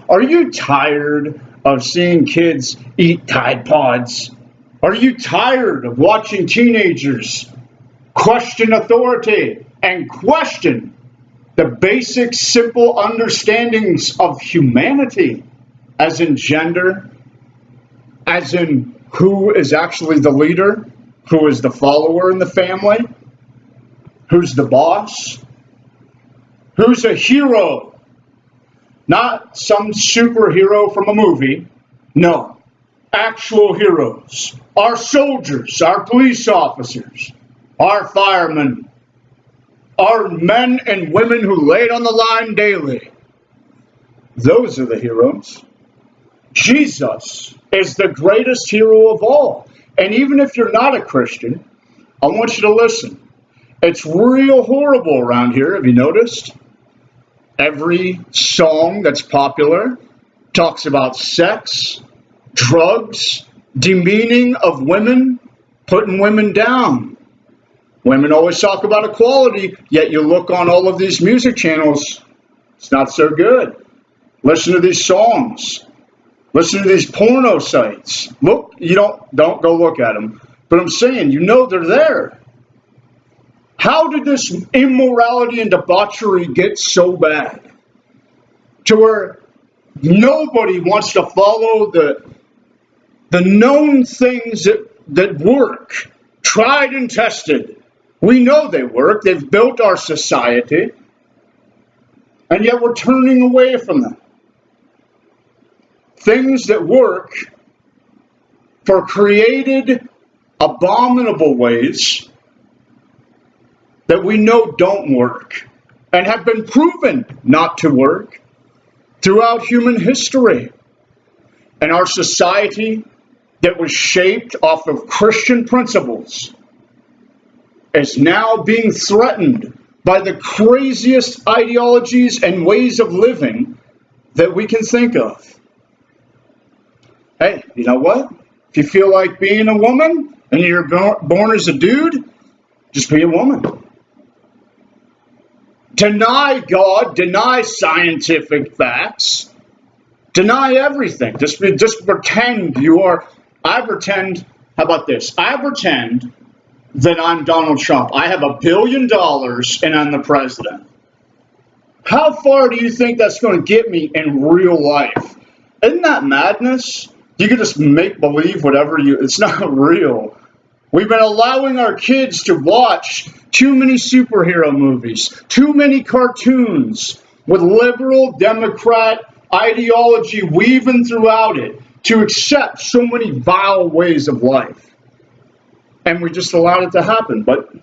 Are you tired of seeing kids eat Tide Pods? Are you tired of watching teenagers question authority and question the basic, simple understandings of humanity, as in gender, as in who is actually the leader, who is the follower in the family, who's the boss, who's a hero? Not some superhero from a movie. No, actual heroes. Our soldiers, our police officers, our firemen, our men and women who laid on the line daily. Those are the heroes. Jesus is the greatest hero of all. And even if you're not a Christian, I want you to listen. It's real horrible around here, have you noticed? Every song that's popular talks about sex, drugs, demeaning of women, putting women down. Women always talk about equality, yet you look on all of these music channels, it's not so good. Listen to these songs. Listen to these porno sites. Look, you don't go look at them. But I'm saying, you know they're there. How did this immorality and debauchery get so bad to where nobody wants to follow the known things that work, tried and tested? We know they work. They've built our society, and yet we're turning away from them. Things that work for created abominable ways that we know don't work and have been proven not to work throughout human history. And our society that was shaped off of Christian principles is now being threatened by the craziest ideologies and ways of living that we can think of. Hey, you know what? If you feel like being a woman and you're born as a dude, just be a woman. Deny God, deny scientific facts, deny everything. Just pretend you are. How about this? I pretend that I'm Donald Trump. I have $1 billion and I'm the president. How far do you think that's going to get me in real life? Isn't that madness? You can just make believe whatever it's not real. We've been allowing our kids to watch too many superhero movies, too many cartoons with liberal Democrat ideology weaving throughout it to accept so many vile ways of life. And we just allowed it to happen. But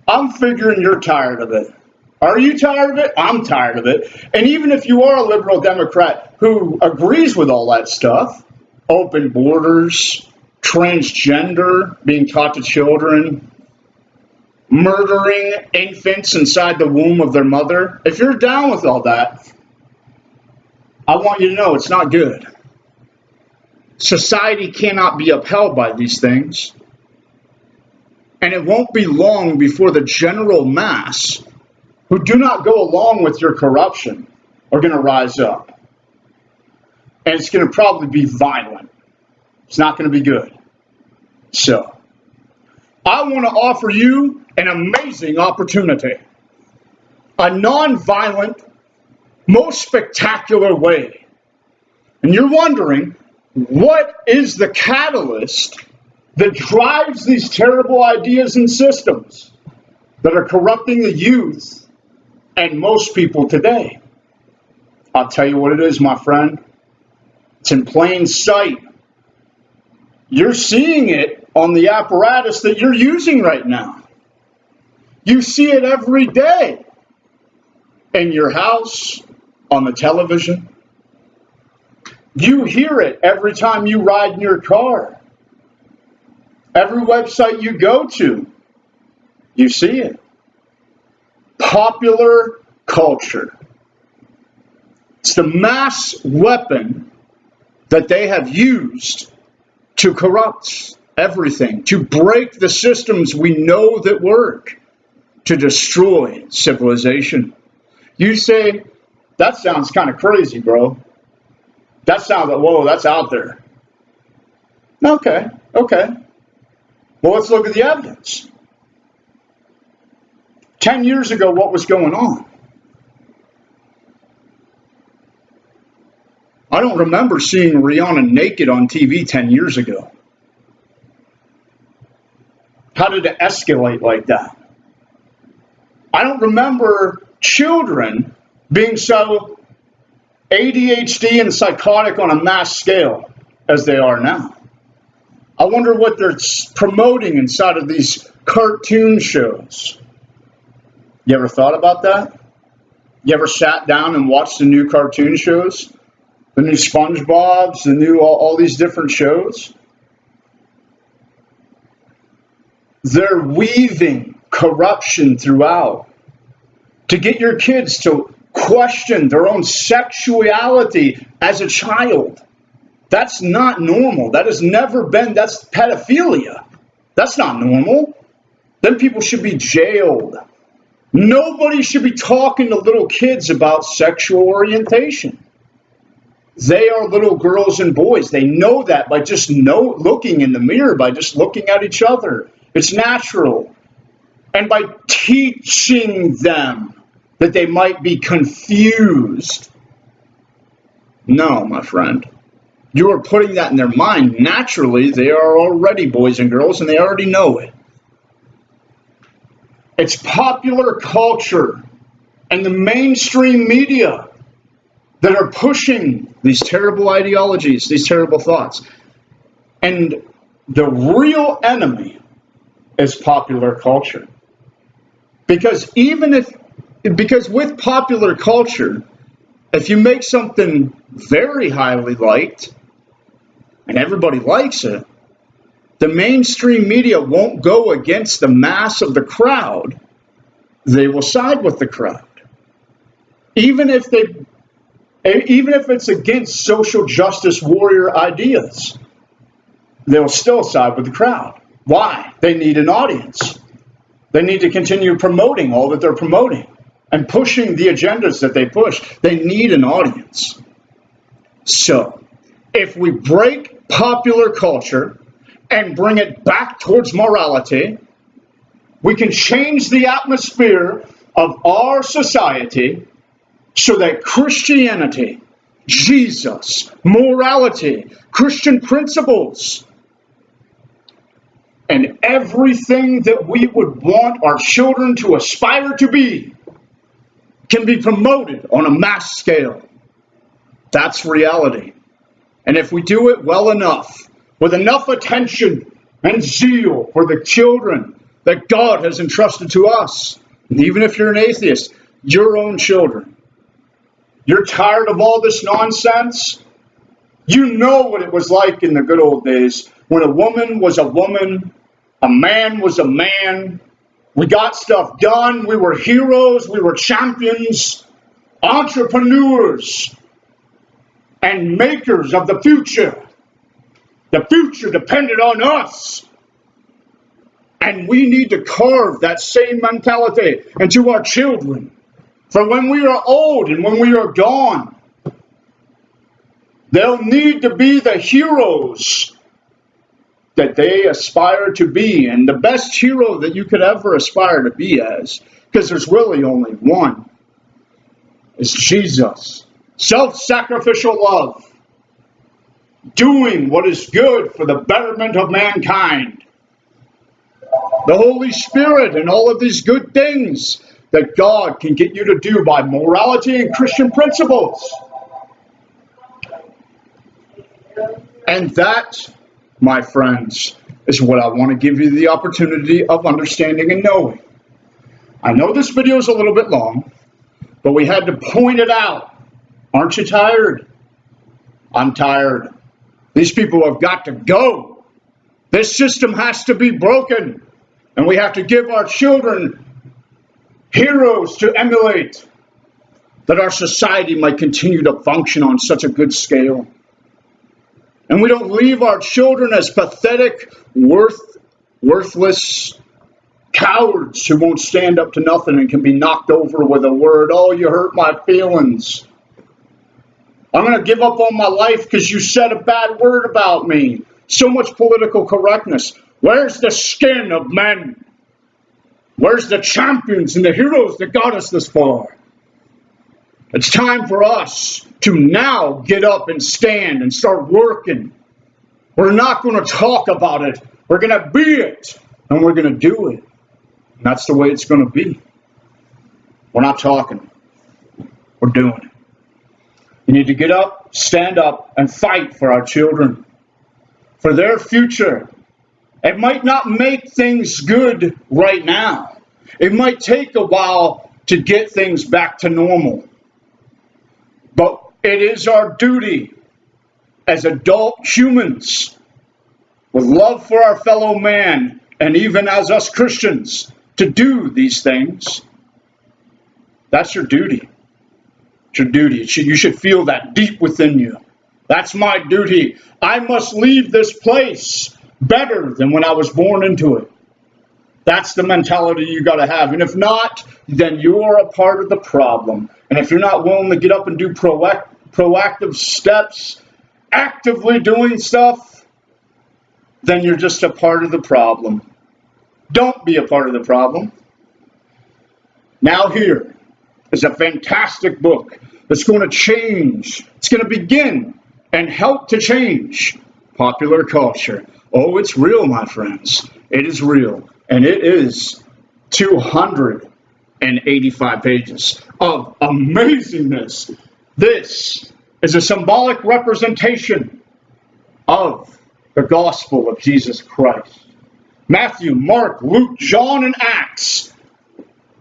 I'm figuring you're tired of it. Are you tired of it? I'm tired of it. And even if you are a liberal Democrat who agrees with all that stuff, open borders, transgender, being taught to children, murdering infants inside the womb of their mother, if you're down with all that, I want you to know it's not good. Society cannot be upheld by these things. And it won't be long before the general mass who do not go along with your corruption are going to rise up. And it's going to probably be violent. It's not going to be good. So, I want to offer you an amazing opportunity. A non-violent, most spectacular way. And you're wondering, what is the catalyst that drives these terrible ideas and systems that are corrupting the youth and most people today? I'll tell you what it is, my friend. It's in plain sight. You're seeing it on the apparatus that you're using right now. You see it every day in your house, on the television. You hear it every time you ride in your car. Every website you go to, you see it. Popular culture. It's the mass weapon that they have used to corrupt everything, to break the systems we know that work, to destroy civilization. You say, That sounds kind of crazy, bro. That sounds like, whoa, that's out there. Okay. Well, let's look at the evidence. 10 years ago, what was going on? I don't remember seeing Rihanna naked on TV 10 years ago. How did it escalate like that? I don't remember children being so ADHD and psychotic on a mass scale as they are now. I wonder what they're promoting inside of these cartoon shows. You ever thought about that? You ever sat down and watched the new cartoon shows? The new SpongeBob's, the new all these different shows? They're weaving corruption throughout to get your kids to question their own sexuality as a child. That's not normal. That has never been, that's pedophilia. That's not normal. Then people should be jailed. Nobody should be talking to little kids about sexual orientation. They are little girls and boys. They know that by just looking in the mirror, by just looking at each other. It's natural. And by teaching them that they might be confused. No, my friend. You are putting that in their mind. Naturally, they are already boys and girls, and they already know it. It's popular culture and the mainstream media that are pushing these terrible ideologies, these terrible thoughts. And the real enemy is popular culture. Because with popular culture, if you make something very highly liked, and everybody likes it, the mainstream media won't go against the mass of the crowd. They will side with the crowd. Even if it's against social justice warrior ideas, they'll still side with the crowd. Why? They need an audience. They need to continue promoting all that they're promoting and pushing the agendas that they push. They need an audience. So, if we break popular culture and bring it back towards morality, we can change the atmosphere of our society so that Christianity, Jesus, morality, Christian principles, and everything that we would want our children to aspire to be can be promoted on a mass scale. That's reality. And if we do it well enough, with enough attention and zeal for the children that God has entrusted to us, and even if you're an atheist, your own children, you're tired of all this nonsense? You know what it was like in the good old days when a woman was a woman, a man was a man. We got stuff done. We were heroes. We were champions, entrepreneurs, and makers of the future. The future depended on us. And we need to carve that same mentality into our children. For when we are old and when we are gone, they'll need to be the heroes that they aspire to be. And the best hero that you could ever aspire to be as, because there's really only one, is Jesus. Self-sacrificial love. Doing what is good for the betterment of mankind. The Holy Spirit and all of these good things that God can get you to do by morality and Christian principles. And that, my friends, is what I want to give you the opportunity of understanding and knowing. I know this video is a little bit long, but we had to point it out. Aren't you tired? I'm tired. These people have got to go. This system has to be broken. And we have to give our children heroes to emulate, that our society might continue to function on such a good scale. And we don't leave our children as pathetic, worthless cowards who won't stand up to nothing and can be knocked over with a word. Oh, you hurt my feelings. I'm going to give up on my life because you said a bad word about me. So much political correctness. Where's the skin of men? Where's the champions and the heroes that got us this far? It's time for us to now get up and stand and start working. We're not going to talk about it. We're going to be it. And we're going to do it. And that's the way it's going to be. We're not talking. We're doing it. You need to get up, stand up, and fight for our children, for their future. It might not make things good right now. It might take a while to get things back to normal. But it is our duty as adult humans, with love for our fellow man, and even as us Christians, to do these things. That's your duty. It's your duty. You should feel that deep within you. That's my duty. I must leave this place better than when I was born into it. That's the mentality you got to have. And if not, then you're a part of the problem. And if you're not willing to get up and do proactive steps, actively doing stuff, then you're just a part of the problem. Don't be a part of the problem. Now here is a fantastic book that's going to change. It's going to begin and help to change popular culture. Oh, it's real, my friends. It is real. And it is 285 pages of amazingness. This is a symbolic representation of the gospel of Jesus Christ. Matthew, Mark, Luke, John, and Acts.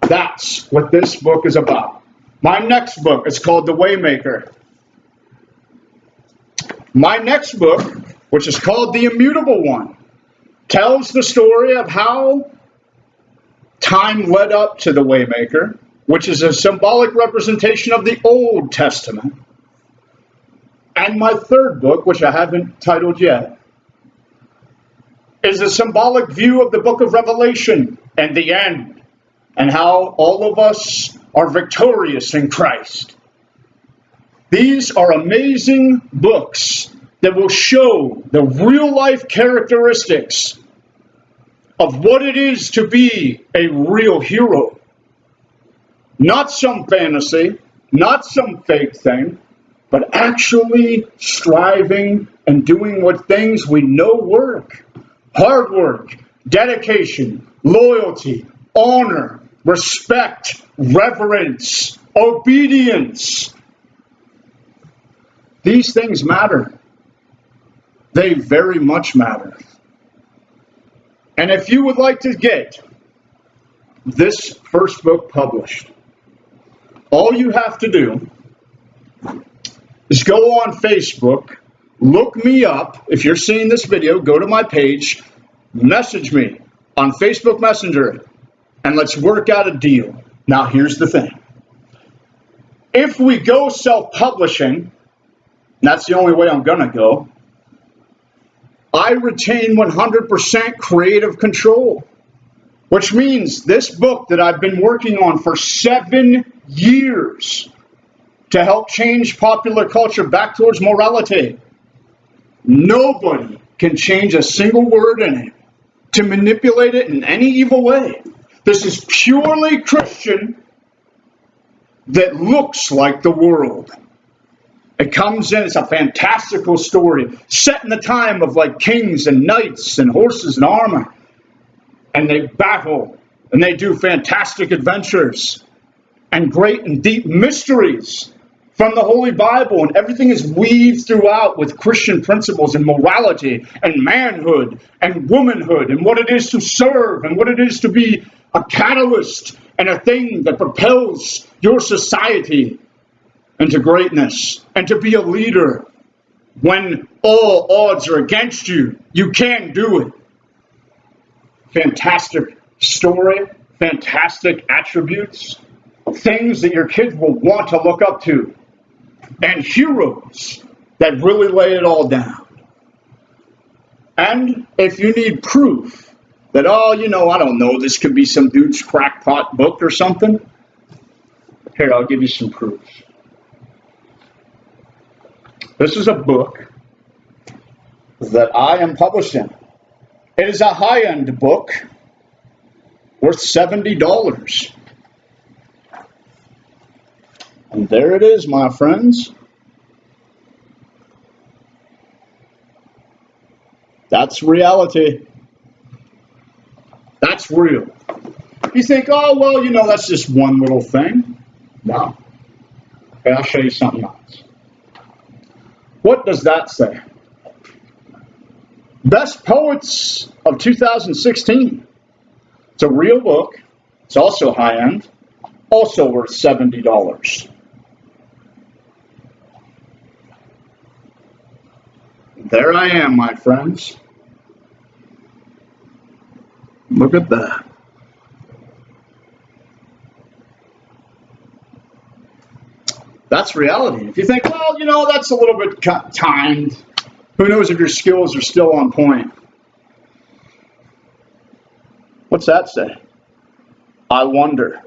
That's what this book is about. My next book is called The Waymaker. My next book, which is called The Immutable One, tells the story of how time led up to the Waymaker, which is a symbolic representation of the Old Testament. And my third book, which I haven't titled yet, is a symbolic view of the book of Revelation and the end, and how all of us are victorious in Christ. These are amazing books that will show the real-life characteristics of what it is to be a real hero. Not some fantasy, not some fake thing, but actually striving and doing what things we know work. Hard work, dedication, loyalty, honor, respect, reverence, obedience. These things matter. They very much matter. And if you would like to get this first book published, all you have to do is go on Facebook, look me up. If you're seeing this video, go to my page, message me on Facebook Messenger, and let's work out a deal. Now, here's the thing. If we go self-publishing, that's the only way I'm going to go, I retain 100% creative control, which means this book that I've been working on for 7 years to help change popular culture back towards morality, nobody can change a single word in it to manipulate it in any evil way. This is purely Christian that looks like the world. It comes in, it's a fantastical story set in the time of like kings and knights and horses and armor. And they battle and they do fantastic adventures and great and deep mysteries from the Holy Bible. And everything is weaved throughout with Christian principles and morality and manhood and womanhood and what it is to serve and what it is to be a catalyst and a thing that propels your society into greatness, and to be a leader when all odds are against you. You can do it. Fantastic story, fantastic attributes, things that your kids will want to look up to, and heroes that really lay it all down. And if you need proof that, oh, I don't know, this could be some dude's crackpot book or something. Here, I'll give you some proof. This is a book that I am publishing. It is a high-end book worth $70. And there it is, my friends. That's reality. That's real. You think, oh, well, that's just one little thing. No. Okay, I'll show you something else. What does that say? Best Poets of 2016. It's a real book. It's also high-end. Also worth $70. There I am, my friends. Look at that. That's reality. If you think, well, that's a little bit timed. Who knows if your skills are still on point? What's that say? I wonder.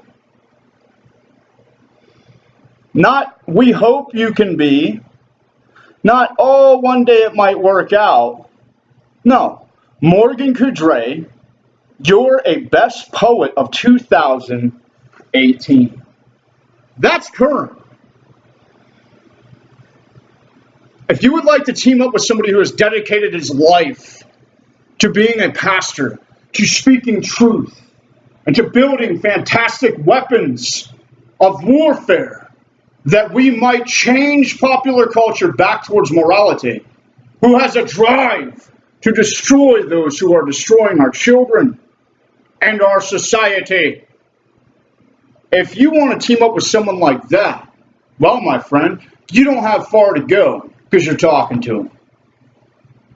Not, we hope you can be. Not, oh, one day it might work out. No. Morgan Coudray, you're a best poet of 2018. That's current. If you would like to team up with somebody who has dedicated his life to being a pastor, to speaking truth, and to building fantastic weapons of warfare, that we might change popular culture back towards morality, who has a drive to destroy those who are destroying our children and our society. If you want to team up with someone like that, well, my friend, you don't have far to go because you're talking to him.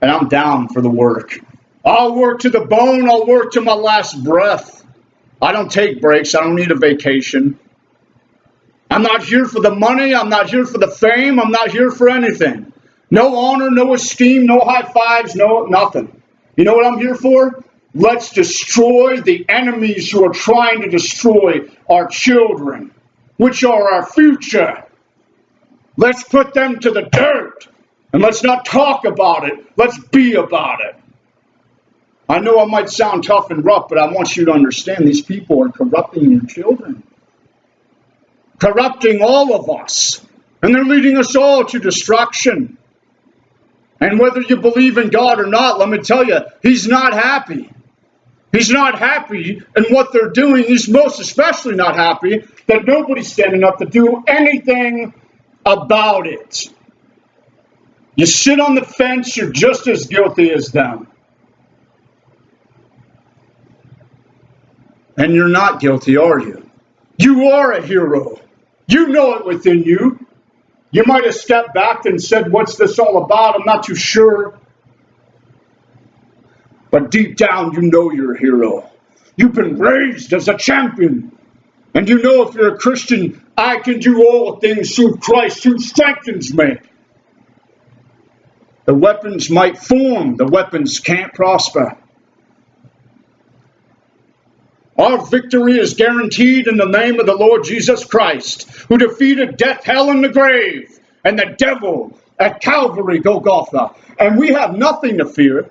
And I'm down for the work. I'll work to the bone. I'll work to my last breath. I don't take breaks. I don't need a vacation. I'm not here for the money. I'm not here for the fame. I'm not here for anything. No honor, no esteem, no high fives, no nothing. You know what I'm here for? Let's destroy the enemies who are trying to destroy our children, which are our future. Let's put them to the dirt. And let's not talk about it. Let's be about it. I know I might sound tough and rough, but I want you to understand these people are corrupting your children. Corrupting all of us. And they're leading us all to destruction. And whether you believe in God or not, let me tell you, He's not happy. He's not happy in what they're doing. He's most especially not happy that nobody's standing up to do anything about it. You sit on the fence, you're just as guilty as them. And you're not guilty, are you? You are a hero. You know it within you. You might have stepped back and said, what's this all about? I'm not too sure. But deep down, you know you're a hero. You've been raised as a champion. And you know if you're a Christian, I can do all things through Christ who strengthens me. The weapons might form. The weapons can't prosper. Our victory is guaranteed in the name of the Lord Jesus Christ, who defeated death, hell, and the grave, and the devil at Calvary, Golgotha. And we have nothing to fear.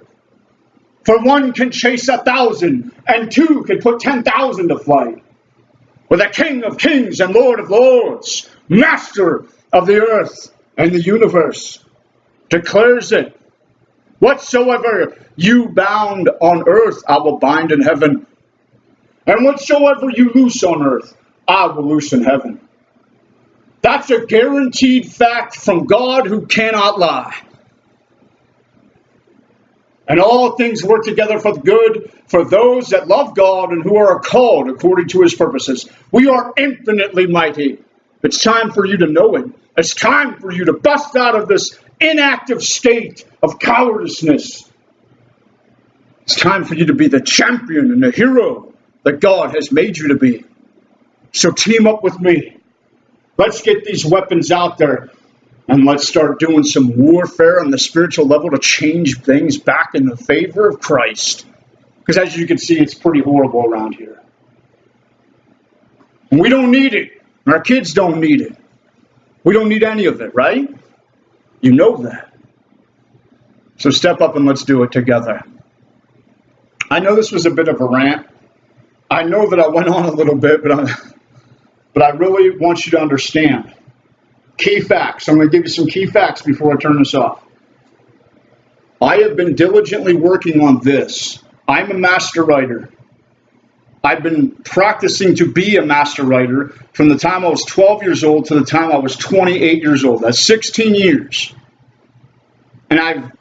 For one can chase 1,000, and two can put 10,000 to flight. With the King of Kings and Lord of Lords, Master of the earth and the universe, declares it. Whatsoever you bound on earth, I will bind in heaven. And whatsoever you loose on earth, I will loose in heaven. That's a guaranteed fact from God who cannot lie. And all things work together for the good for those that love God and who are called according to His purposes. We are infinitely mighty. It's time for you to know it. It's time for you to bust out of this inactive state of cowardice. It's time for you to be the champion and the hero that God has made you to be. So team up with me. Let's get these weapons out there and let's start doing some warfare on the spiritual level to change things back in the favor of Christ. Because as you can see, it's pretty horrible around here. And we don't need it. Our kids don't need it. We don't need any of it, right? You know that. So step up and let's do it together. I know this was a bit of a rant. I know that I went on a little bit, but I really want you to understand. Key facts. I'm going to give you some key facts before I turn this off. I have been diligently working on this. I'm a master writer. I've been practicing to be a master writer from the time I was 12 years old to the time I was 28 years old. That's 16 years. And I've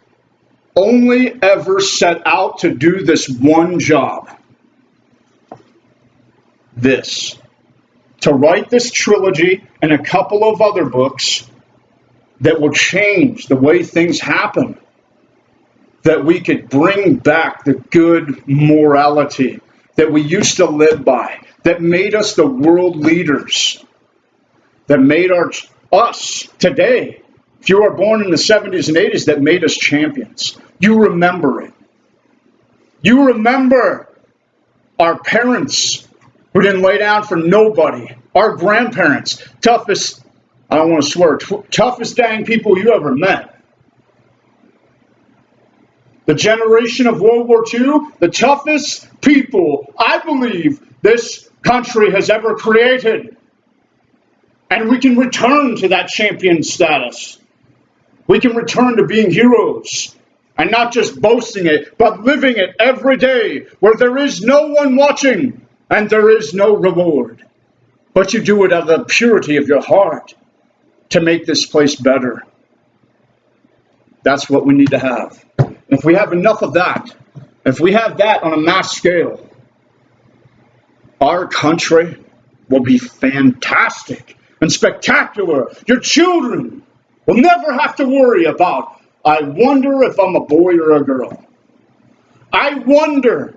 only ever set out to do this one job. This. To write this trilogy and a couple of other books that will change the way things happen. That we could bring back the good morality that we used to live by, that made us the world leaders, that made us today, if you were born in the 70s and 80s, that made us champions. You remember it. You remember our parents who didn't lay down for nobody, our grandparents, toughest, I don't want to swear, toughest dang people you ever met. The generation of World War II, the toughest people I believe this country has ever created. And we can return to that champion status. We can return to being heroes and not just boasting it, but living it every day where there is no one watching and there is no reward. But you do it out of the purity of your heart to make this place better. That's what we need to have. If we have enough of that, if we have that on a mass scale, our country will be fantastic and spectacular. Your children will never have to worry about, I wonder if I'm a boy or a girl. I wonder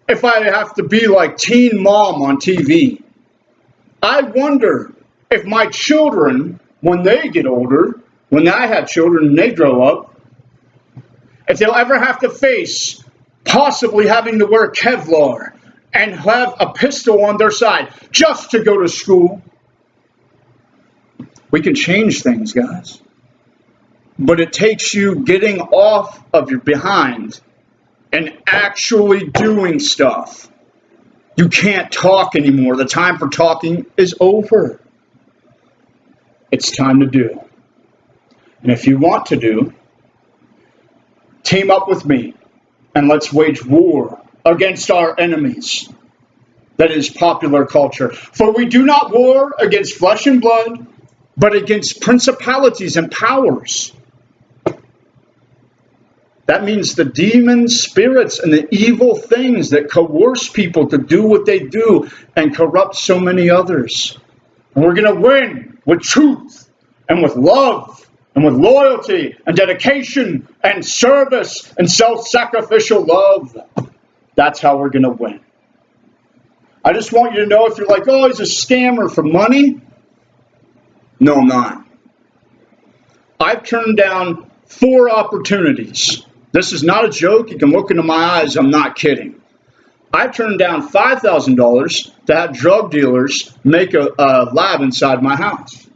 if I have to be like Teen Mom on TV. I wonder if my children, when they get older, when I have children and they grow up, if they'll ever have to face possibly having to wear Kevlar and have a pistol on their side just to go to school. We can change things, guys. But it takes you getting off of your behind and actually doing stuff. You can't talk anymore. The time for talking is over. It's time to do. And if you want to do, team up with me and let's wage war against our enemies. That is popular culture. For we do not war against flesh and blood, but against principalities and powers. That means the demons, spirits, and the evil things that coerce people to do what they do and corrupt so many others. And we're going to win with truth and with love and with loyalty and dedication and service and self-sacrificial love. That's how we're going to win. I just want you to know, if you're like, oh, he's a scammer for money. No, I'm not. I've turned down 4 opportunities. This is not a joke. You can look into my eyes. I'm not kidding. I've turned down $5,000 to have drug dealers make a lab inside my house.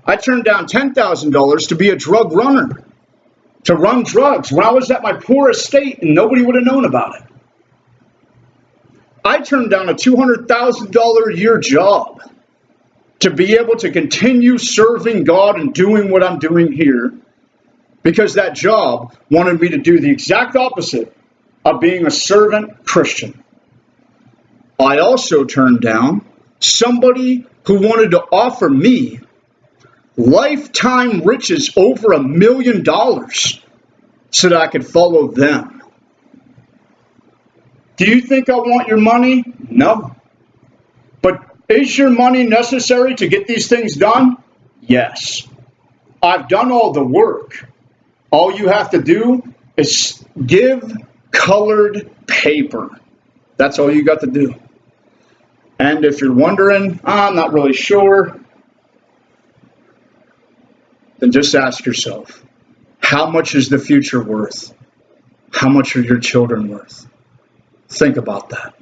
I turned down $10,000 to be a drug runner, to run drugs when I was at my poor estate and nobody would have known about it. I turned down a $200,000 a year job to be able to continue serving God and doing what I'm doing here, because that job wanted me to do the exact opposite of being a servant Christian. I also turned down somebody who wanted to offer me lifetime riches over $1 million so that I could follow them. Do you think I want your money? No. But is your money necessary to get these things done? Yes. I've done all the work. All you have to do is give colored paper. That's all you got to do. And if you're wondering, I'm not really sure, then just ask yourself, how much is the future worth? How much are your children worth? Think about that.